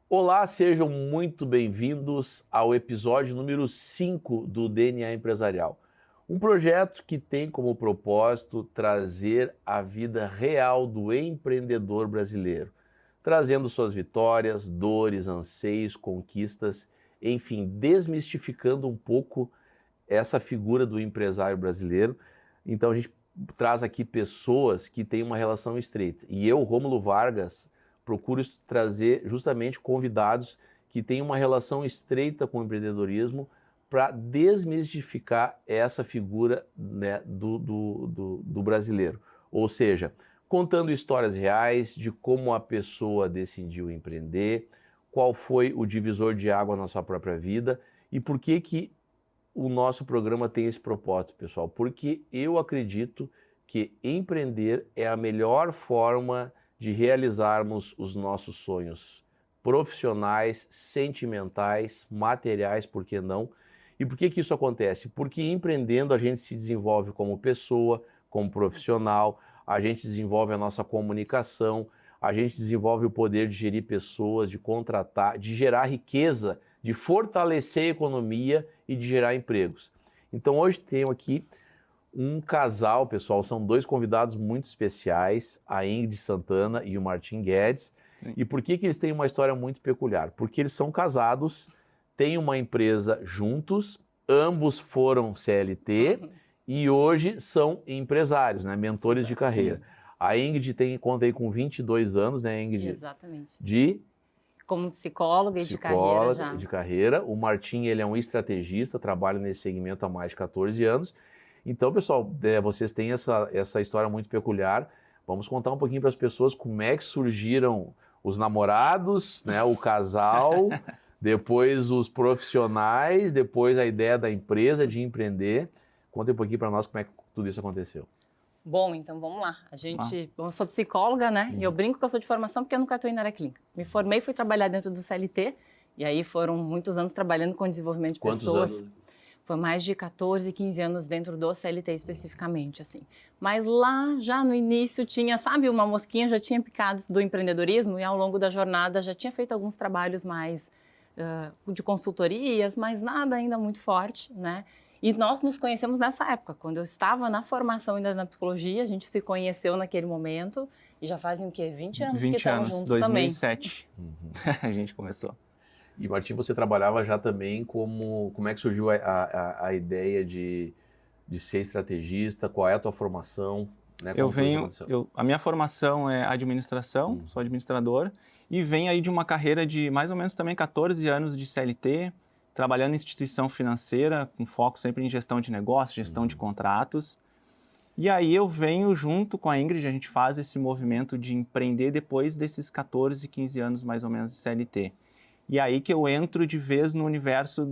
Olá, sejam muito bem-vindos ao episódio número 5 do DNA Empresarial. Um projeto que tem como propósito trazer a vida real do empreendedor brasileiro, trazendo suas vitórias, dores, anseios, conquistas, enfim, desmistificando um pouco essa figura do empresário brasileiro. Então a gente traz aqui pessoas que têm uma relação estreita. E eu, Rômulo Vargas, procuro trazer justamente convidados que têm uma relação estreita com o empreendedorismo para desmistificar essa figura, né, do brasileiro. Ou seja, contando histórias reais de como a pessoa decidiu empreender, qual foi o divisor de água na sua própria vida e por que o nosso programa tem esse propósito, pessoal. Porque eu acredito que empreender é a melhor forma de realizarmos os nossos sonhos profissionais, sentimentais, materiais, por que não? E por que isso acontece? Porque empreendendo a gente se desenvolve como pessoa, como profissional, a gente desenvolve a nossa comunicação, a gente desenvolve o poder de gerir pessoas, de contratar, de gerar riqueza, de fortalecer a economia e de gerar empregos. Então hoje tenho aqui um casal, pessoal, são dois convidados muito especiais, a Ingrid Santana e o Martim Guedes. Sim. E por que eles têm uma história muito peculiar? Porque eles são casados, têm uma empresa juntos, ambos foram CLT e hoje são empresários, né, mentores de carreira. Sim. A Ingrid conta aí com 22 anos, né, Ingrid? Exatamente. Como psicóloga e de carreira já. De carreira. O Martim, ele é um estrategista, trabalha nesse segmento há mais de 14 anos. Então, pessoal, vocês têm essa história muito peculiar. Vamos contar um pouquinho para as pessoas como é que surgiram os namorados, né, o casal, depois os profissionais, depois a ideia da empresa de empreender. Conta um pouquinho para nós como é que tudo isso aconteceu. Bom, então vamos lá. Eu sou psicóloga, né? E eu brinco que eu sou de formação porque eu nunca atuei na área clínica. Me formei, fui trabalhar dentro do CLT, e aí foram muitos anos trabalhando com desenvolvimento de pessoas. Quantos anos? Foi mais de 14, 15 anos dentro do CLT especificamente, assim. Mas lá, já no início, tinha, sabe, uma mosquinha já tinha picado do empreendedorismo e ao longo da jornada já tinha feito alguns trabalhos mais de consultorias, mas nada ainda muito forte, né? E nós nos conhecemos nessa época, quando eu estava na formação ainda na psicologia, a gente se conheceu naquele momento e já fazem o quê? 20 anos que estamos juntos 2007. A gente começou. E, Martim, você trabalhava já também como é que surgiu a ideia de ser estrategista? Qual é a tua formação? Né? A minha formação é administração, sou administrador, e venho aí de uma carreira de mais ou menos também 14 anos de CLT, trabalhando em instituição financeira, com foco sempre em gestão de negócios, gestão de contratos. E aí eu venho junto com a Ingrid, a gente faz esse movimento de empreender depois desses 14, 15 anos mais ou menos de CLT. E aí que eu entro de vez no universo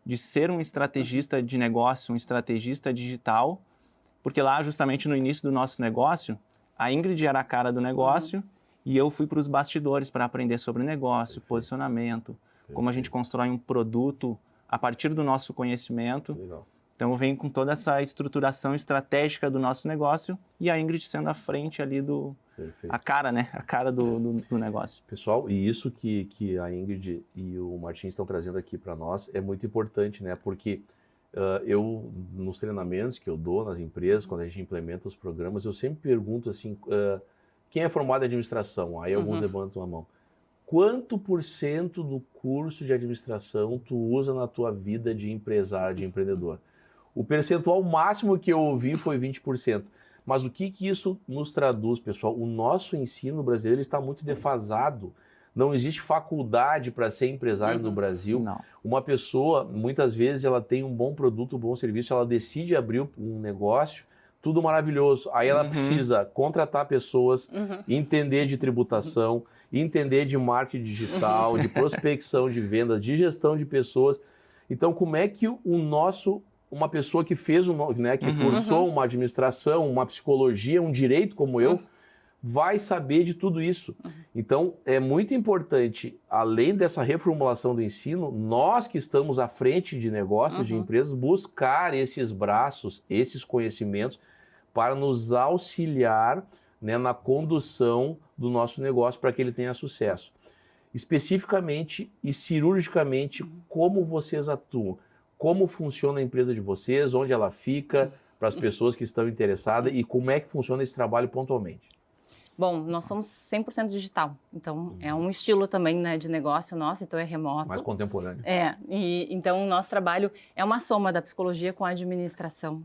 de ser um estrategista de negócio, um estrategista digital, porque lá justamente no início do nosso negócio, a Ingrid era a cara do negócio e eu fui para os bastidores para aprender sobre negócio, posicionamento, como a gente constrói um produto a partir do nosso conhecimento. Legal. Então eu venho com toda essa estruturação estratégica do nosso negócio e a Ingrid sendo a frente ali a cara, né? A cara do negócio. Pessoal, e isso que a Ingrid e o Martim estão trazendo aqui para nós é muito importante, né? Porque eu, nos treinamentos que eu dou nas empresas, quando a gente implementa os programas, eu sempre pergunto assim, quem é formado em administração? Aí alguns levantam a mão. Quanto % do curso de administração tu usa na tua vida de empresário, de empreendedor? O percentual máximo que eu ouvi foi 20%. Mas o que isso nos traduz, pessoal? O nosso ensino brasileiro está muito defasado. Não existe faculdade para ser empresário no Brasil. Não. Uma pessoa, muitas vezes, ela tem um bom produto, um bom serviço, ela decide abrir um negócio, tudo maravilhoso. Aí ela precisa contratar pessoas, entender de tributação, entender de marketing digital, de prospecção de vendas, de gestão de pessoas. Então, como é que uma pessoa que fez, que cursou uma administração, uma psicologia, um direito como eu, vai saber de tudo isso? Então, é muito importante, além dessa reformulação do ensino, nós que estamos à frente de negócios, de empresas, buscar esses braços, esses conhecimentos para nos auxiliar, né, na condução do nosso negócio para que ele tenha sucesso. especificamente e cirurgicamente como vocês atuam, como funciona a empresa de vocês, onde ela fica, para as pessoas que estão interessadas e como é que funciona esse trabalho pontualmente. Bom, nós somos 100% digital, então é um estilo também, né, de negócio nosso, então é remoto. Mais contemporâneo. Então o nosso trabalho é uma soma da psicologia com a administração.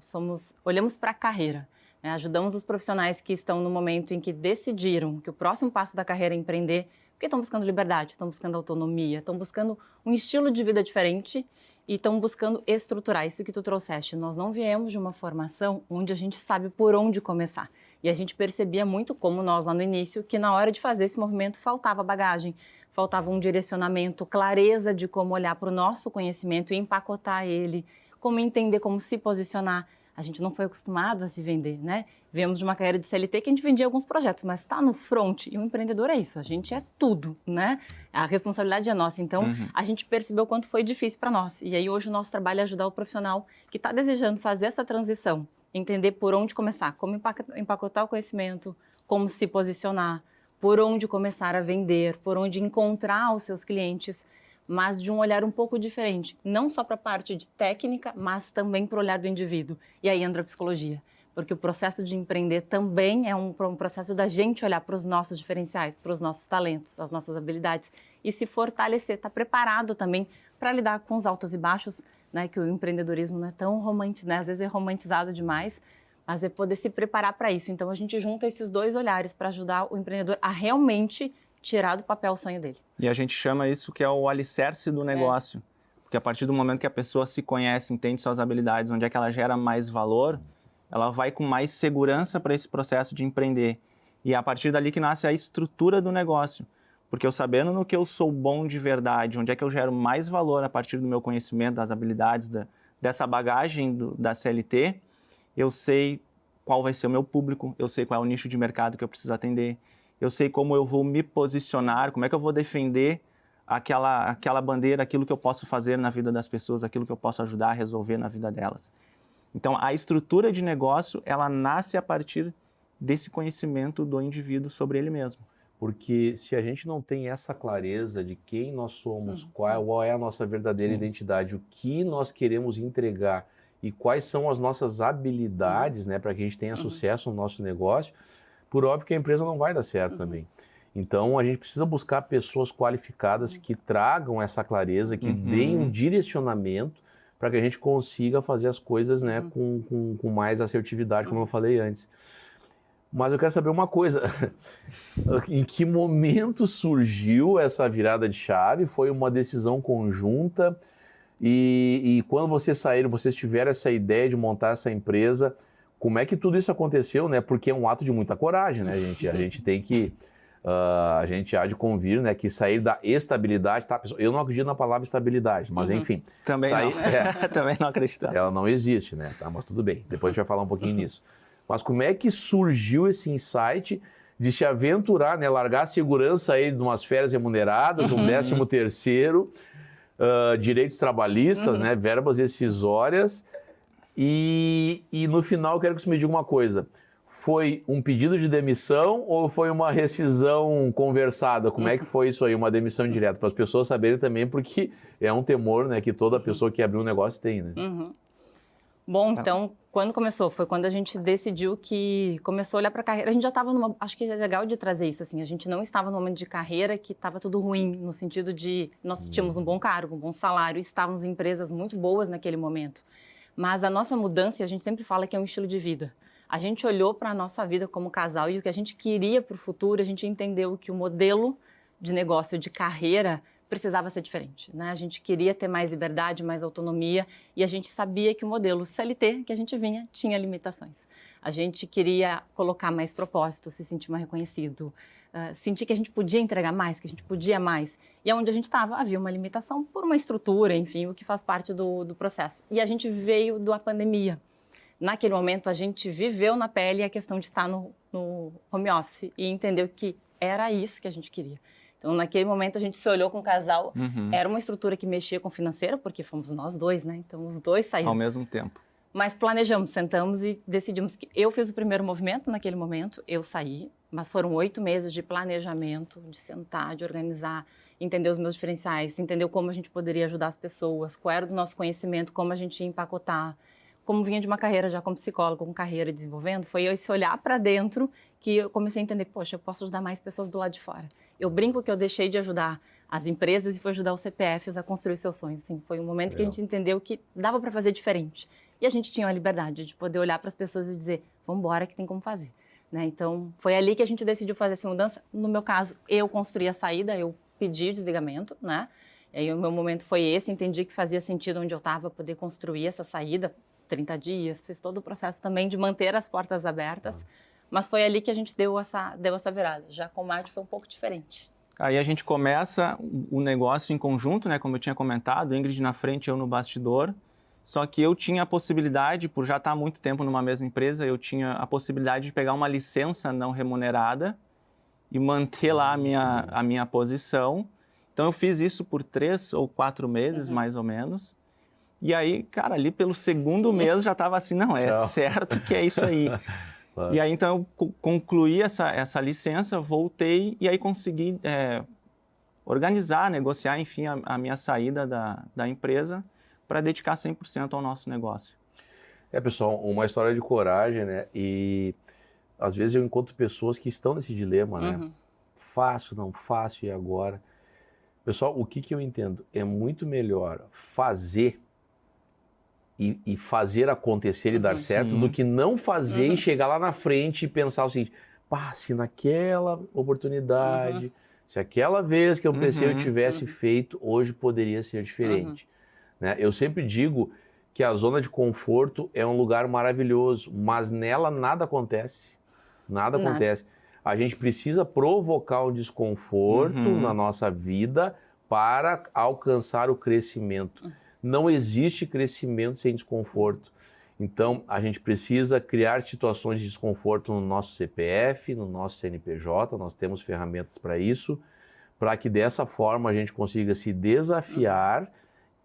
Olhamos para a carreira, né, ajudamos os profissionais que estão no momento em que decidiram que o próximo passo da carreira é empreender, porque estão buscando liberdade, estão buscando autonomia, estão buscando um estilo de vida diferente e estão buscando estruturar isso que tu trouxeste. Nós não viemos de uma formação onde a gente sabe por onde começar. E a gente percebia muito, como nós lá no início, que na hora de fazer esse movimento faltava bagagem, faltava um direcionamento, clareza de como olhar para o nosso conhecimento e empacotar ele, como entender, como se posicionar. A gente não foi acostumado a se vender, né? Viemos de uma carreira de CLT que a gente vendia alguns projetos, mas está no front e o empreendedor é isso, a gente é tudo, né? A responsabilidade é nossa, então a gente percebeu o quanto foi difícil para nós. E aí hoje o nosso trabalho é ajudar o profissional que está desejando fazer essa transição, entender por onde começar, como empacotar o conhecimento, como se posicionar, por onde começar a vender, por onde encontrar os seus clientes, mas de um olhar um pouco diferente, não só para a parte de técnica, mas também para o olhar do indivíduo. E aí entra a psicologia, porque o processo de empreender também é um processo da gente olhar para os nossos diferenciais, para os nossos talentos, as nossas habilidades e se fortalecer, estar preparado também para lidar com os altos e baixos, né, que o empreendedorismo não é tão romântico, né, às vezes é romantizado demais, mas é poder se preparar para isso. Então a gente junta esses dois olhares para ajudar o empreendedor a realmente tirar do papel o sonho dele. E a gente chama isso que é o alicerce do negócio. Porque a partir do momento que a pessoa se conhece, entende suas habilidades, onde é que ela gera mais valor, ela vai com mais segurança para esse processo de empreender. E é a partir dali que nasce a estrutura do negócio. Porque eu sabendo no que eu sou bom de verdade, onde é que eu gero mais valor a partir do meu conhecimento, das habilidades, dessa bagagem da CLT, eu sei qual vai ser o meu público, eu sei qual é o nicho de mercado que eu preciso atender, eu sei como eu vou me posicionar, como é que eu vou defender aquela bandeira, aquilo que eu posso fazer na vida das pessoas, aquilo que eu posso ajudar a resolver na vida delas. Então, a estrutura de negócio, ela nasce a partir desse conhecimento do indivíduo sobre ele mesmo. Porque se a gente não tem essa clareza de quem nós somos, qual é a nossa verdadeira identidade, o que nós queremos entregar e quais são as nossas habilidades, né, para que a gente tenha sucesso no nosso negócio, por óbvio que a empresa não vai dar certo também. Então, a gente precisa buscar pessoas qualificadas que tragam essa clareza, que deem um direcionamento para que a gente consiga fazer as coisas, né, com mais assertividade, como eu falei antes. Mas eu quero saber uma coisa, em que momento surgiu essa virada de chave? Foi uma decisão conjunta? E quando vocês saíram, vocês tiveram essa ideia de montar essa empresa, como é que tudo isso aconteceu, né? Porque é um ato de muita coragem, né, gente? A gente tem que, a gente há de convir, né, que sair da estabilidade, tá, pessoal? Eu não acredito na palavra estabilidade, mas enfim. Também sair, não, também não acreditamos. Ela não existe, né? Tá, mas tudo bem, depois a gente vai falar um pouquinho nisso. Mas como é que surgiu esse insight de se aventurar, né, largar a segurança aí de umas férias remuneradas, um 13º, direitos trabalhistas, né, verbas rescisórias, e no final eu quero que você me diga uma coisa, foi um pedido de demissão ou foi uma rescisão conversada? Como é que foi isso aí, uma demissão direta? Para as pessoas saberem também, porque é um temor, né, que toda pessoa que abriu um negócio tem, né? Bom, então, quando começou? Foi quando a gente decidiu que começou a olhar para a carreira. A gente já estava numa... Acho que é legal de trazer isso, assim. A gente não estava num momento de carreira que estava tudo ruim, no sentido de nós tínhamos um bom cargo, um bom salário, estávamos em empresas muito boas naquele momento. Mas a nossa mudança, a gente sempre fala que é um estilo de vida. A gente olhou para a nossa vida como casal e o que a gente queria para o futuro, a gente entendeu que o modelo de negócio, de carreira, precisava ser diferente, né? A gente queria ter mais liberdade, mais autonomia e a gente sabia que o modelo CLT que a gente vinha tinha limitações. A gente queria colocar mais propósito, se sentir mais reconhecido, sentir que a gente podia entregar mais, que a gente podia mais. E onde a gente estava havia uma limitação por uma estrutura, enfim, o que faz parte do processo. E a gente veio da pandemia. Naquele momento a gente viveu na pele a questão de estar no home office e entendeu que era isso que a gente queria. Então, naquele momento, a gente se olhou com o casal. Era uma estrutura que mexia com o financeiro, porque fomos nós dois, né? Então, os dois saíram. Ao mesmo tempo. Mas planejamos, sentamos e decidimos que eu fiz o primeiro movimento naquele momento, eu saí, mas foram 8 meses de planejamento, de sentar, de organizar, entender os meus diferenciais, entender como a gente poderia ajudar as pessoas, qual era o nosso conhecimento, como a gente ia empacotar. Como vinha de uma carreira já como psicóloga, com carreira desenvolvendo, foi esse olhar para dentro que eu comecei a entender, poxa, eu posso ajudar mais pessoas do lado de fora. Eu brinco que eu deixei de ajudar as empresas e fui ajudar os CPFs a construir seus sonhos. Assim, foi um momento que a gente entendeu que dava para fazer diferente. E a gente tinha a liberdade de poder olhar para as pessoas e dizer, vamos embora que tem como fazer. Né? Então, foi ali que a gente decidiu fazer essa mudança. No meu caso, eu construí a saída, eu pedi o desligamento, né? E aí o meu momento foi esse, entendi que fazia sentido onde eu estava poder construir essa saída, 30 dias, fiz todo o processo também de manter as portas abertas, mas foi ali que a gente deu essa virada. Já com o Marte foi um pouco diferente. Aí a gente começa o negócio em conjunto, né? Como eu tinha comentado, Ingrid na frente, eu no bastidor. Só que eu tinha a possibilidade, por já estar há muito tempo numa mesma empresa, eu tinha a possibilidade de pegar uma licença não remunerada e manter lá a minha posição. Então eu fiz isso por 3 ou 4 meses, mais ou menos. E aí, cara, ali pelo segundo mês já estava assim, não, é certo que é isso aí. E aí, então, eu concluí essa licença, voltei e aí consegui organizar, negociar, enfim, a minha saída da empresa para dedicar 100% ao nosso negócio. Pessoal, uma história de coragem, né? E às vezes eu encontro pessoas que estão nesse dilema, né? Faço, não faço, e agora? Pessoal, o que eu entendo? É muito melhor fazer e fazer acontecer e dar certo do que não fazer e chegar lá na frente e pensar o seguinte, se naquela oportunidade, se aquela vez que eu pensei eu tivesse feito, hoje poderia ser diferente. Né? Eu sempre digo que a zona de conforto é um lugar maravilhoso, mas nela nada acontece. Nada acontece. A gente precisa provocar um desconforto na nossa vida para alcançar o crescimento. Não existe crescimento sem desconforto. Então, a gente precisa criar situações de desconforto no nosso CPF, no nosso CNPJ, nós temos ferramentas para isso, para que dessa forma a gente consiga se desafiar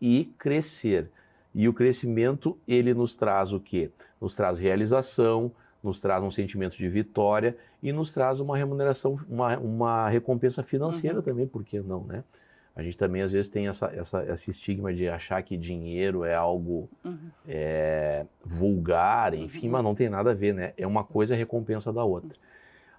e crescer. E o crescimento, ele nos traz o quê? Nos traz realização, nos traz um sentimento de vitória e nos traz uma remuneração, uma recompensa financeira também, por que não, né? A gente também, às vezes, tem esse estigma de achar que dinheiro é algo vulgar, enfim, mas não tem nada a ver, né? É uma coisa a recompensa da outra.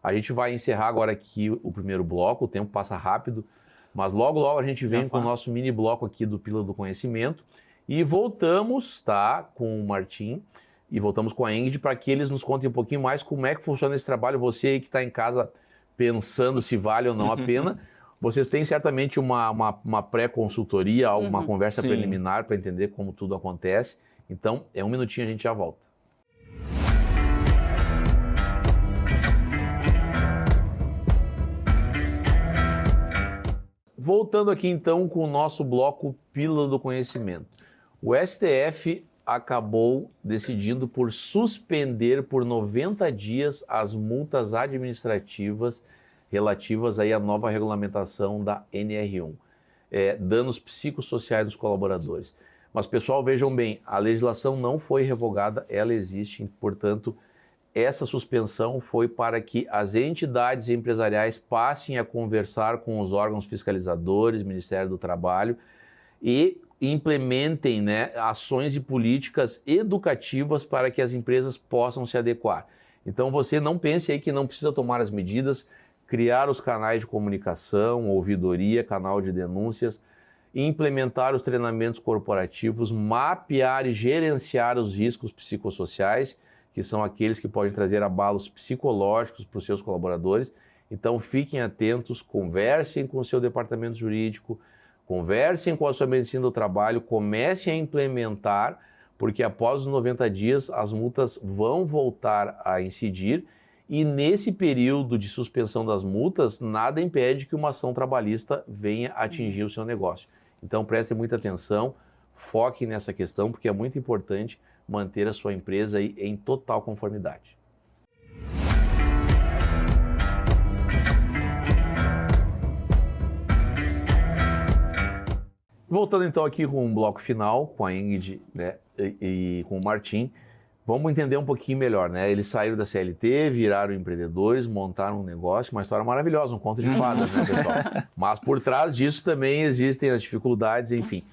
A gente vai encerrar agora aqui o primeiro bloco, o tempo passa rápido, mas logo, logo a gente vem com o nosso mini bloco aqui do Pílula do Conhecimento e voltamos, tá, com o Martim e voltamos com a Ingrid para que eles nos contem um pouquinho mais como é que funciona esse trabalho. Você aí que está em casa pensando se vale ou não a pena, vocês têm certamente uma pré-consultoria, uma conversa preliminar para entender como tudo acontece. Então, um minutinho, a gente já volta. Voltando aqui então com o nosso bloco Pílula do Conhecimento. O STF acabou decidindo por suspender por 90 dias as multas administrativas relativas aí à nova regulamentação da NR1, danos psicossociais dos colaboradores. Mas, pessoal, vejam bem, a legislação não foi revogada, ela existe, portanto, essa suspensão foi para que as entidades empresariais passem a conversar com os órgãos fiscalizadores, Ministério do Trabalho, e implementem, né, ações e políticas educativas para que as empresas possam se adequar. Então, você não pense aí que não precisa tomar as medidas, criar os canais de comunicação, ouvidoria, canal de denúncias, implementar os treinamentos corporativos, mapear e gerenciar os riscos psicossociais, que são aqueles que podem trazer abalos psicológicos para os seus colaboradores. Então, fiquem atentos, conversem com o seu departamento jurídico, conversem com a sua medicina do trabalho, comecem a implementar, porque após os 90 dias as multas vão voltar a incidir. E nesse período de suspensão das multas, nada impede que uma ação trabalhista venha atingir o seu negócio. Então prestem muita atenção, foquem nessa questão, porque é muito importante manter a sua empresa aí em total conformidade. Voltando então aqui com um bloco final, com a Ingrid, né, e com o Martim. Vamos entender um pouquinho melhor, né? Eles saíram da CLT, viraram empreendedores, montaram um negócio, uma história maravilhosa, um conto de fadas, né, pessoal? Mas por trás disso também existem as dificuldades, enfim.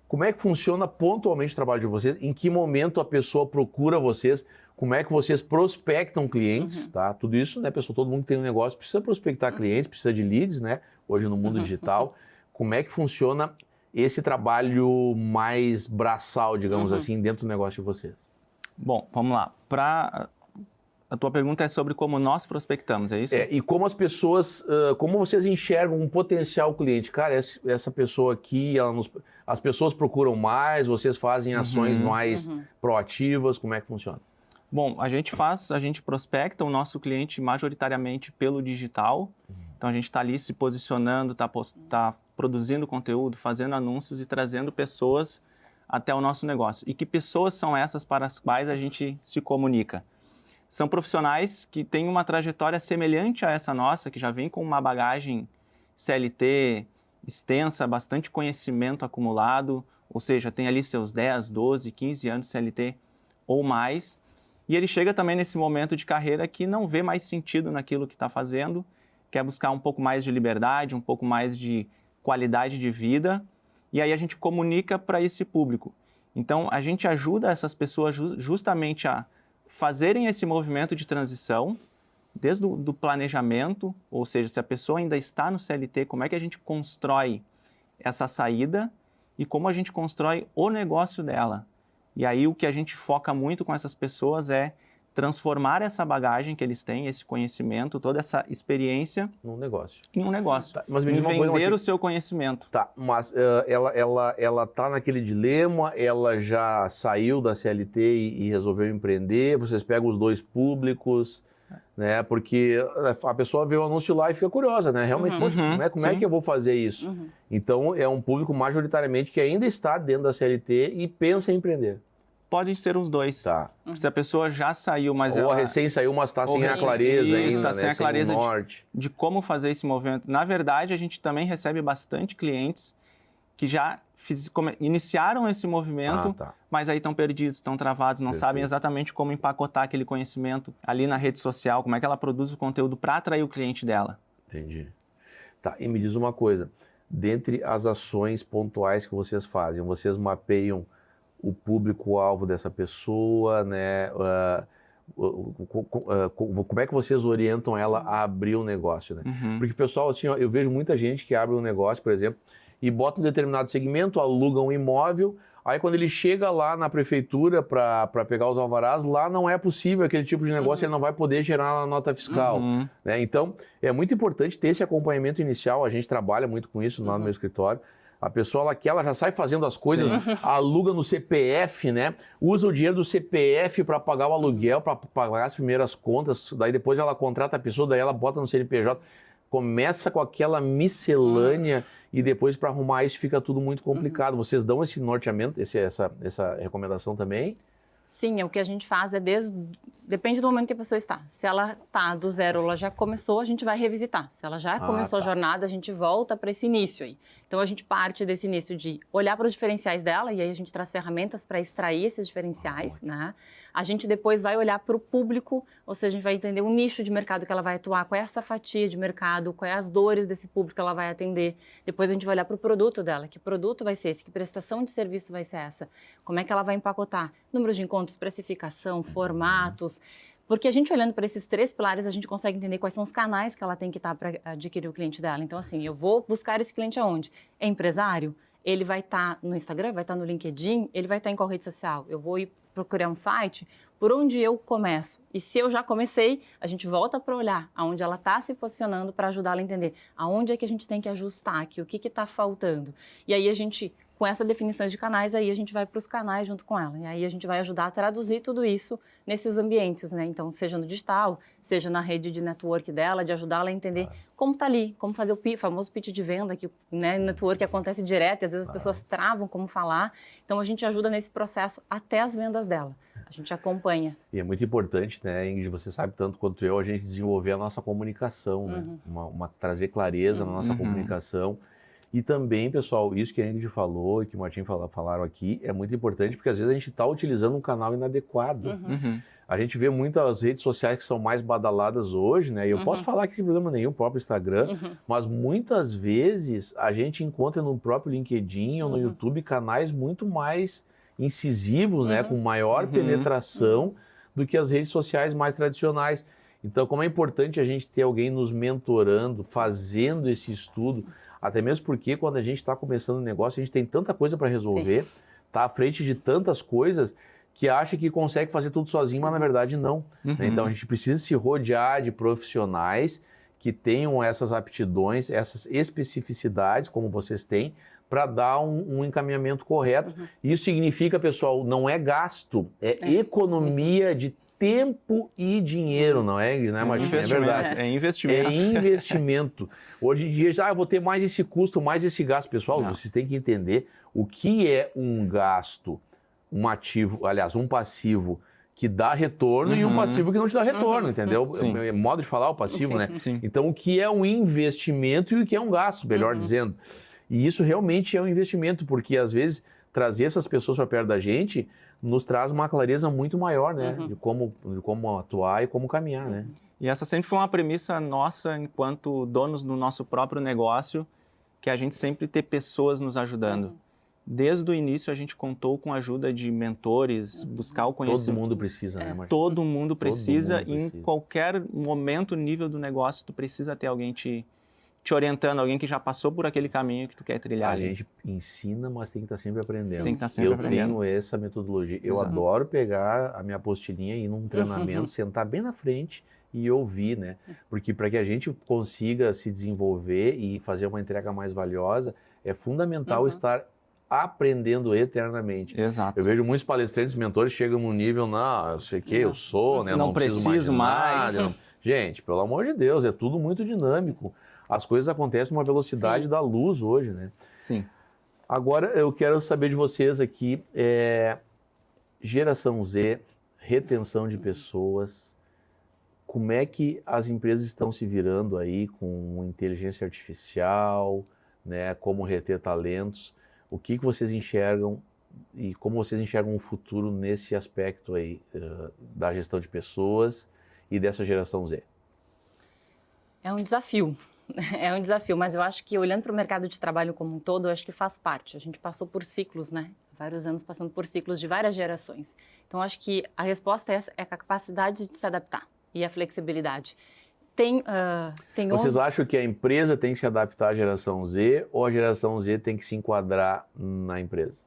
Como é que funciona pontualmente o trabalho de vocês? Em que momento a pessoa procura vocês? Como é que vocês prospectam clientes, tá? Tudo isso, né, pessoal? Todo mundo que tem um negócio precisa prospectar clientes, precisa de leads, né? Hoje no mundo digital. Como é que funciona esse trabalho mais braçal, digamos assim, dentro do negócio de vocês? Bom, vamos lá. A tua pergunta é sobre como nós prospectamos, é isso? E como as pessoas, como vocês enxergam um potencial cliente? Cara, essa pessoa aqui, as pessoas procuram mais, vocês fazem ações mais proativas, como é que funciona? Bom, a gente prospecta o nosso cliente majoritariamente pelo digital. Então, a gente está ali se posicionando, está produzindo conteúdo, fazendo anúncios e trazendo pessoas até o nosso negócio. E que pessoas são essas para as quais a gente se comunica? São profissionais que têm uma trajetória semelhante a essa nossa, que já vem com uma bagagem CLT extensa, bastante conhecimento acumulado, ou seja, tem ali seus 10, 12, 15 anos de CLT ou mais. E ele chega também nesse momento de carreira que não vê mais sentido naquilo que está fazendo, quer buscar um pouco mais de liberdade, um pouco mais de qualidade de vida, e aí a gente comunica para esse público. Então, a gente ajuda essas pessoas justamente a fazerem esse movimento de transição, desde o planejamento, ou seja, se a pessoa ainda está no CLT, como é que a gente constrói essa saída e como a gente constrói o negócio dela. E aí o que a gente foca muito com essas pessoas é transformar essa bagagem que eles têm, esse conhecimento, toda essa experiência Num negócio. Em um negócio. Tá, mas me em diz uma coisa, vender o seu conhecimento. Tá, mas ela tá naquele dilema, ela já saiu da CLT e resolveu empreender, vocês pegam os dois públicos, né? Porque a pessoa vê o anúncio lá e fica curiosa, né? Realmente, poxa, né? Como é que eu vou fazer isso? Então, é um público majoritariamente que ainda está dentro da CLT e pensa em empreender. Pode ser os dois. Tá. Se a pessoa já saiu, mas ou ela... recém saiu, mas está sem a clareza ainda, está né? sem a clareza sem o norte. De como fazer esse movimento. Na verdade, a gente também recebe bastante clientes que já iniciaram esse movimento, mas aí estão perdidos, estão travados, não sabem exatamente como empacotar aquele conhecimento ali na rede social, como é que ela produz o conteúdo para atrair o cliente dela. Entendi. Tá, e me diz uma coisa, dentre as ações pontuais que vocês fazem, vocês mapeiam o público-alvo dessa pessoa, né? Como é que vocês orientam ela a abrir um negócio, né? Porque, pessoal, assim, ó, eu vejo muita gente que abre um negócio, por exemplo, e bota um determinado segmento, aluga um imóvel, aí quando ele chega lá na prefeitura para pegar os alvarás, lá não é possível aquele tipo de negócio, ele não vai poder gerar a nota fiscal. Né? Então, é muito importante ter esse acompanhamento inicial, a gente trabalha muito com isso lá no meu escritório. A pessoa ela já sai fazendo as coisas, aluga no CPF, né? Usa o dinheiro do CPF para pagar o aluguel, para pagar as primeiras contas, daí depois ela contrata a pessoa, daí ela bota no CNPJ, começa com aquela miscelânea e depois para arrumar isso fica tudo muito complicado. Vocês dão esse norteamento, essa recomendação também? Sim, o que a gente faz é depende do momento que a pessoa está. Se ela está do zero, ela já começou, a gente vai revisitar. Se ela já começou a jornada, a gente volta para esse início aí. Então, a gente parte desse início de olhar para os diferenciais dela e aí a gente traz ferramentas para extrair esses diferenciais, né? A gente depois vai olhar para o público, ou seja, a gente vai entender o nicho de mercado que ela vai atuar, qual é essa fatia de mercado, quais as dores desse público que ela vai atender. Depois a gente vai olhar para o produto dela, que produto vai ser esse, que prestação de serviço vai ser essa, como é que ela vai empacotar, números de encontros, precificação, formatos. Porque a gente olhando para esses 3 pilares, a gente consegue entender quais são os canais que ela tem que estar para adquirir o cliente dela. Então, assim, eu vou buscar esse cliente aonde? É empresário? Ele vai estar no Instagram, vai estar no LinkedIn, ele vai estar em qual rede social? Eu vou ir procurar um site, por onde eu começo? E se eu já comecei, a gente volta para olhar aonde ela está se posicionando para ajudá-la a entender aonde é que a gente tem que ajustar aqui, o que está faltando. E aí a gente, com essas definições de canais, aí a gente vai para os canais junto com ela. E aí a gente vai ajudar a traduzir tudo isso nesses ambientes, né? Então, seja no digital, seja na rede de network dela, de ajudá-la a entender como está ali, como fazer o famoso pitch de venda, que né, network acontece direto, e às vezes as pessoas travam como falar. Então, a gente ajuda nesse processo até as vendas dela. A gente acompanha. E é muito importante, né, Ingrid, você sabe tanto quanto eu, a gente desenvolver a nossa comunicação, né? Trazer clareza na nossa comunicação. E também, pessoal, isso que a gente falou e que o Martim falaram aqui é muito importante, porque às vezes a gente está utilizando um canal inadequado. A gente vê muitas redes sociais que são mais badaladas hoje, né? E eu posso falar que sem problema nenhum, o próprio Instagram, mas muitas vezes a gente encontra no próprio LinkedIn ou no YouTube canais muito mais incisivos, né? Com maior penetração do que as redes sociais mais tradicionais. Então, como é importante a gente ter alguém nos mentorando, fazendo esse estudo, até mesmo porque quando a gente está começando um negócio, a gente tem tanta coisa para resolver, está à frente de tantas coisas que acha que consegue fazer tudo sozinho, mas na verdade não. Né? Então a gente precisa se rodear de profissionais que tenham essas aptidões, essas especificidades, como vocês têm, para dar um encaminhamento correto. Isso significa, pessoal, não é gasto, é economia de tempo e dinheiro, não é, né, Martim? É verdade. É investimento. É investimento. Hoje em dia, eu vou ter mais esse custo, mais esse gasto. Pessoal, vocês têm que entender o que é um gasto, um ativo, aliás, um passivo que dá retorno e um passivo que não te dá retorno, entendeu? É modo de falar o passivo, né? Sim. Então, o que é um investimento e o que é um gasto, melhor dizendo. E isso realmente é um investimento, porque às vezes trazer essas pessoas para perto da gente nos traz uma clareza muito maior, né? De como atuar e como caminhar, né? E essa sempre foi uma premissa nossa, enquanto donos do nosso próprio negócio, que a gente sempre ter pessoas nos ajudando. Desde o início a gente contou com a ajuda de mentores, buscar o conhecimento. Todo mundo precisa, né, Martim? Todo mundo precisa e em qualquer momento, nível do negócio, tu precisa ter alguém te orientando, alguém que já passou por aquele caminho que tu quer trilhar. A gente ensina, mas tem que estar sempre aprendendo. Tem que estar sempre aprendendo. Eu tenho essa metodologia. Eu adoro pegar a minha apostilhinha e ir num treinamento, sentar bem na frente e ouvir, né? Porque para que a gente consiga se desenvolver e fazer uma entrega mais valiosa, é fundamental estar aprendendo eternamente. Exato. Eu vejo muitos palestrantes, mentores chegam num nível, não, eu sei que eu sou, né? Não preciso mais. Gente, pelo amor de Deus, é tudo muito dinâmico. As coisas acontecem numa velocidade da luz hoje, né? Sim. Agora, eu quero saber de vocês aqui, geração Z, retenção de pessoas, como é que as empresas estão se virando aí com inteligência artificial, né? Como reter talentos? O que vocês enxergam e como vocês enxergam o futuro nesse aspecto aí da gestão de pessoas e dessa geração Z? É um desafio. É um desafio, mas eu acho que olhando para o mercado de trabalho como um todo, eu acho que faz parte. A gente passou por ciclos, né? Vários anos passando por ciclos de várias gerações. Então, acho que a resposta é a capacidade de se adaptar e a flexibilidade. Vocês acham que a empresa tem que se adaptar à geração Z ou a geração Z tem que se enquadrar na empresa?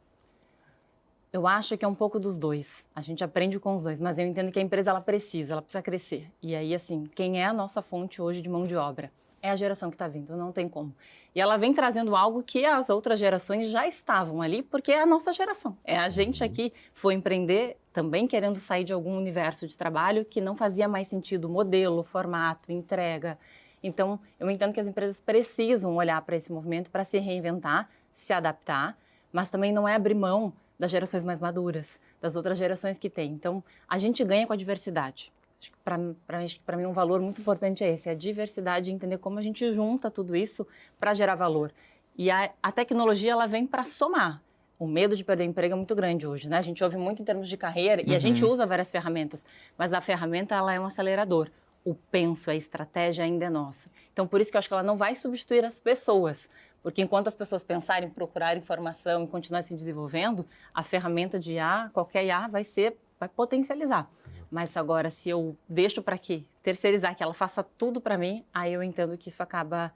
Eu acho que é um pouco dos dois. A gente aprende com os dois, mas eu entendo que a empresa ela precisa crescer. E aí, assim, quem é a nossa fonte hoje de mão de obra? É a geração que está vindo, não tem como. E ela vem trazendo algo que as outras gerações já estavam ali, porque é a nossa geração. É a gente aqui foi empreender também querendo sair de algum universo de trabalho que não fazia mais sentido modelo, formato, entrega. Então, eu entendo que as empresas precisam olhar para esse movimento para se reinventar, se adaptar, mas também não é abrir mão das gerações mais maduras, das outras gerações que tem. Então, a gente ganha com a diversidade. Acho que para mim um valor muito importante é esse, a diversidade, entender como a gente junta tudo isso para gerar valor. E a tecnologia ela vem para somar. O medo de perder emprego é muito grande hoje, né? A gente ouve muito em termos de carreira e a gente usa várias ferramentas, mas a ferramenta ela é um acelerador. O penso, a estratégia ainda é nosso. Então, por isso que eu acho que ela não vai substituir as pessoas, porque enquanto as pessoas pensarem, procurar informação e continuar se desenvolvendo, a ferramenta de IA, qualquer IA vai potencializar. Mas agora, se eu deixo para quê? Terceirizar, que ela faça tudo para mim, aí eu entendo que isso acaba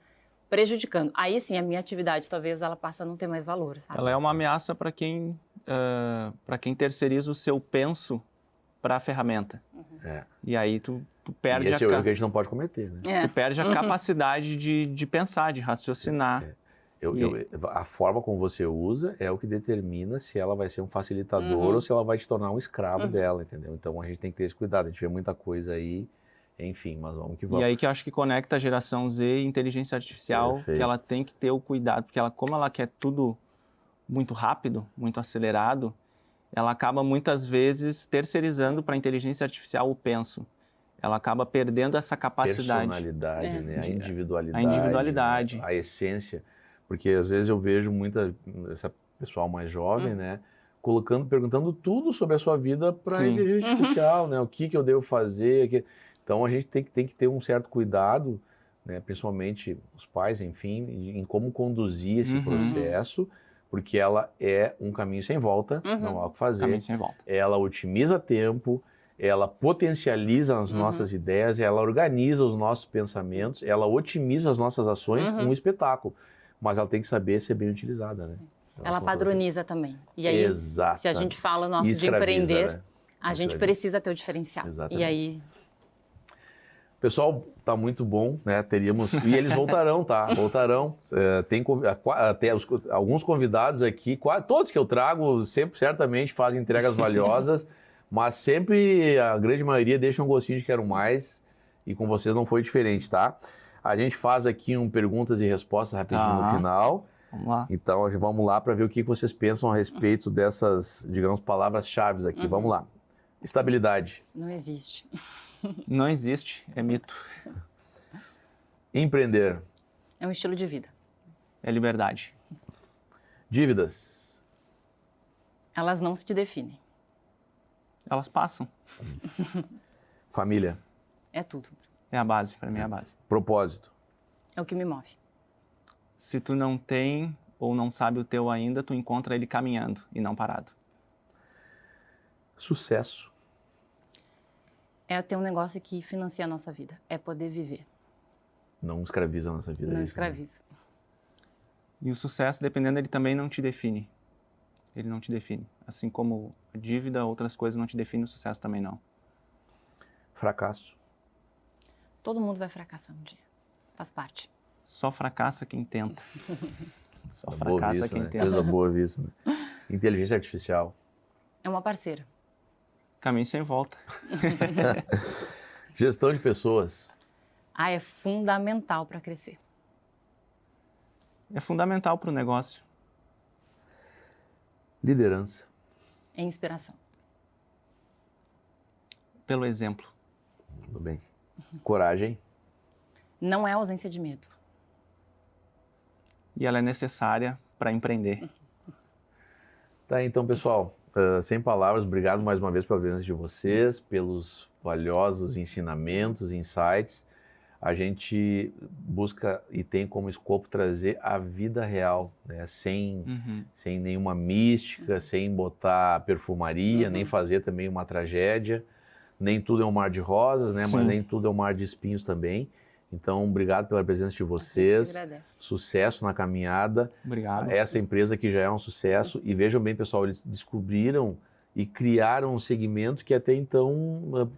prejudicando. Aí sim, a minha atividade, talvez, ela passa a não ter mais valor, sabe? Ela é uma ameaça para quem terceiriza o seu penso para a ferramenta. E aí tu perde esse é o erro que a gente não pode cometer, né? Tu perde a capacidade de pensar, de raciocinar. A forma como você usa é o que determina se ela vai ser um facilitador ou se ela vai te tornar um escravo dela, entendeu? Então a gente tem que ter esse cuidado, a gente vê muita coisa aí, enfim, mas vamos que vamos. E aí que eu acho que conecta a geração Z e inteligência artificial, Perfeito. Que ela tem que ter o cuidado, porque como ela quer tudo muito rápido, muito acelerado, ela acaba muitas vezes terceirizando para a inteligência artificial o penso. Ela acaba perdendo essa capacidade. Personalidade, né? A individualidade. A individualidade. Né? A essência. Porque às vezes eu vejo essa pessoal mais jovem, né, perguntando tudo sobre a sua vida para a inteligência artificial, né? O que eu devo fazer. Então a gente tem que ter um certo cuidado, né, principalmente os pais, enfim, em como conduzir esse processo, porque ela é um caminho sem volta, não há o que fazer. Caminho sem volta. Ela otimiza tempo, ela potencializa as nossas ideias, ela organiza os nossos pensamentos, ela otimiza as nossas ações, um espetáculo. Mas ela tem que saber ser bem utilizada, né? Ela padroniza também. E aí, Exato. se a gente fala de empreender, né? a gente precisa ter o diferencial. Exatamente. E aí... O pessoal tá muito bom, né? Teríamos... E eles voltarão, tá? Voltarão. Tem até alguns convidados aqui, todos que eu trago, sempre certamente fazem entregas valiosas, mas sempre a grande maioria deixa um gostinho de quero mais, e com vocês não foi diferente, tá? A gente faz aqui perguntas e respostas rapidinho no final. Vamos lá. Então, vamos lá para ver o que vocês pensam a respeito dessas, digamos, palavras-chave aqui. Vamos lá. Estabilidade. Não existe. Não existe, é mito. Empreender. É um estilo de vida. É liberdade. Dívidas. Elas não se te definem. Elas passam. Família. É tudo. É a base, para mim é a base. Propósito. É o que me move. Se tu não tem ou não sabe o teu ainda, tu encontra ele caminhando e não parado. Sucesso. É ter um negócio que financia a nossa vida. É poder viver. Não escraviza a nossa vida. Não né? escraviza. E o sucesso, dependendo, ele também não te define. Ele não te define. Assim como a dívida, outras coisas não te definem, o sucesso também não. Fracasso. Todo mundo vai fracassar um dia. Faz parte. Só fracassa quem tenta. Só Boa fracassa vista, quem né? tenta. Coisa boa vista, né? Inteligência artificial. É uma parceira. Caminho sem volta. Gestão de pessoas. É fundamental para crescer. É fundamental para o negócio. Liderança. É inspiração. Pelo exemplo. Tudo bem. Coragem. Não é ausência de medo. E ela é necessária para empreender. Tá, então, pessoal, sem palavras, obrigado mais uma vez pela presença de vocês, pelos valiosos ensinamentos, insights. A gente busca e tem como escopo trazer a vida real, né? Sem nenhuma mística, sem botar perfumaria, nem fazer também uma tragédia. Nem tudo é um mar de rosas, né? Mas nem tudo é um mar de espinhos também. Então, obrigado pela presença de vocês. Sucesso na caminhada. Obrigado. Essa empresa que já é um sucesso. E vejam bem, pessoal, eles descobriram e criaram um segmento que até então,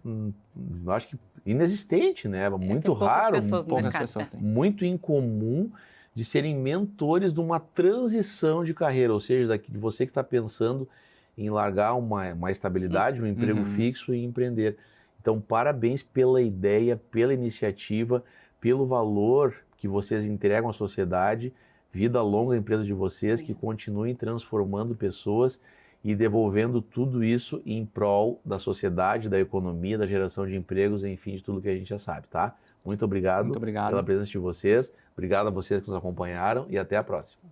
eu acho que inexistente, né? Muito raro, Poucas pessoas têm. muito incomum de serem mentores de uma transição de carreira, ou seja, de você que está pensando em largar uma estabilidade, um emprego fixo e empreender. Então, parabéns pela ideia, pela iniciativa, pelo valor que vocês entregam à sociedade. Vida longa à empresa de vocês, que continuem transformando pessoas e devolvendo tudo isso em prol da sociedade, da economia, da geração de empregos, enfim, de tudo que a gente já sabe, tá? Muito obrigado pela presença de vocês. Obrigado a vocês que nos acompanharam e até a próxima.